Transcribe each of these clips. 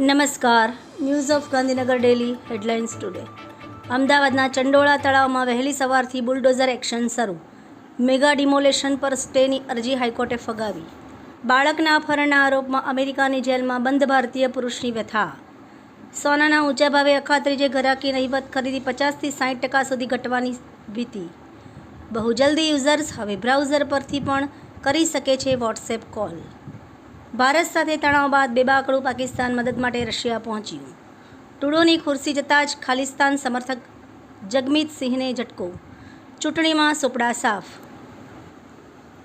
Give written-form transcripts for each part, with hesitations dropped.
નમસ્કાર. News of Gandhinagar daily headlines today. અમદાવાદના ચંડોળા તળાવમાં વહેલી સવારથી બુલડોઝર એક્શન શરૂ. મેગા ડિમોલેશન પર સ્ટેની અરજી હાઈકોર્ટે ફગાવી. બાળકના અપહરણના આરોપમાં અમેરિકાની જેલમાં બંધ ભારતીય પુરુષની વ્યથા. સોનાના ઊંચા ભાવે અખાત્રીજે ઘરાકી નહિવત ખરીદી 50થી 60% સુધી ઘટવાની ભીતિ. બહુ જલ્દી યુઝર્સ હવે બ્રાઉઝર પરથી પણ કરી શકે છે વોટ્સએપ કોલ. ભારત સાથે તણાવ બાદ બેબાકડું પાકિસ્તાન મદદ માટે રશિયા પહોંચ્યું. ટુડોની ખુરશી જતાં જ ખાલિસ્તાન સમર્થક જગમીત સિંહને ઝટકો. ચૂંટણીમાં સુપડા સાફ.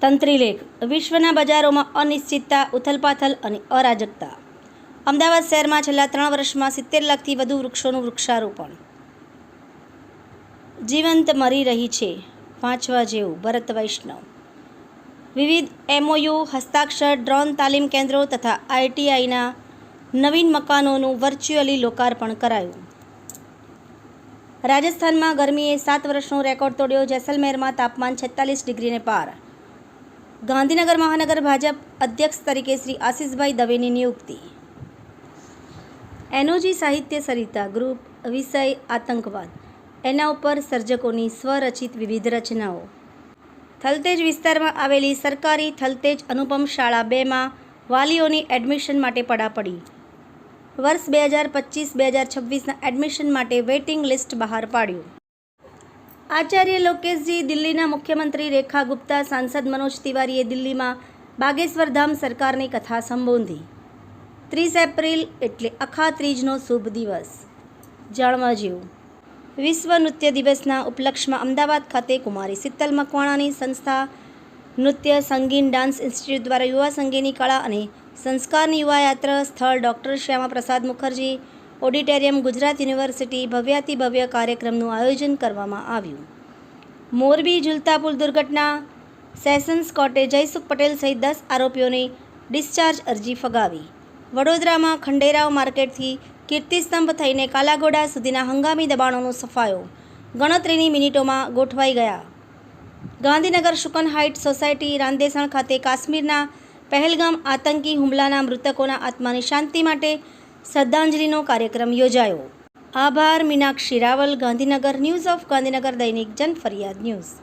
તંત્રી લેખ. વિશ્વના બજારોમાં અનિશ્ચિતતા, ઉથલપાથલ અને અરાજકતા. અમદાવાદ શહેરમાં છેલ્લા 3 વર્ષમાં 70 લાખથી વધુ વૃક્ષોનું વૃક્ષારોપણ. જીવંત મરી રહી છે. વાંચવા જેવું. ભરત વૈષ્ણવ. વિવિધ એમઓયુ હસ્તાક્ષર. ડ્રોન તાલીમ કેન્દ્રો તથા આઈટીઆઈના નવીન મકાનોનું વર્ચ્યુઅલી લોકાર્પણ કરાયું. રાજસ્થાનમાં ગરમીએ 7 વર્ષનો રેકોર્ડ તોડ્યો. જેસલમેરમાં તાપમાન 46 ડિગ્રીને પાર. ગાંધીનગર મહાનગર ભાજપ અધ્યક્ષ તરીકે શ્રી આશિષભાઈ દવેની નિયુક્તિ. એનઓજી સાહિત્ય સરિતા ગ્રુપ. વિષય આતંકવાદ. એના ઉપર સર્જકોની સ્વરચિત વિવિધ રચનાઓ. થલતેજ વિસ્તારમાં આવેલી સરકારી થલતેજ અનુપમ શાળા 2માં વાલીઓની એડમિશન માટે પડાપડી. વર્ષ 2025-2026ના એડમિશન માટે વેઇટિંગ લિસ્ટ બહાર પાડ્યું. આચાર્ય લોકેશજી દિલ્હીના મુખ્યમંત્રી રેખા ગુપ્તા. સાંસદ મનોજ તિવારીએ દિલ્હીમાં બાગેશ્વર ધામ સરકારની કથા સંબોધી. 30 એપ્રિલ એટલે અખાત્રીજનો શુભ દિવસ. જાણવા જેવું. વિશ્વ નૃત્ય દિવસના ઉપલક્ષમાં અમદાવાદ ખાતે કુમારી શીતલ મકવાણાની સંસ્થા નૃત્ય સંગીન ડાન્સ ઇન્સ્ટિટ્યૂટ દ્વારા યુવા સંગીની કળા અને સંસ્કારની યુવાયાત્રા સ્થળ doctor Shyama Prasad Mukherjee auditorium Gujarat university ભવ્યાતિ ભવ્ય કાર્યક્રમનું આયોજન કરવામાં આવ્યું. મોરબી ઝૂલતા પુલ દુર્ઘટના. સેશન્સ કોર્ટે જયસુખ પટેલ સહિત 10 આરોપીઓની ડિસ્ચાર્જ અરજી ફગાવી. વડોદરામાં ખંડેરાવ માર્કેટથી કીર્તિસ્તંભ થઈને કાલાઘોડા સુધીના હંગામી દબાણોનો સફાયો ગણતરીની મિનિટોમાં ગોઠવાઈ ગયા. ગાંધીનગર શુકન હાઇટ સોસાયટી રાંદેસણ ખાતે કાશ્મીરના પહેલગામ આતંકી હુમલાના મૃતકોના આત્માની શાંતિ માટે શ્રદ્ધાંજલિનો કાર્યક્રમ યોજાયો. આભાર. મીનાક્ષી રાવલ, ગાંધીનગર. ન્યૂઝ ઓફ ગાંધીનગર દૈનિક જનફરિયાદ ન્યૂઝ.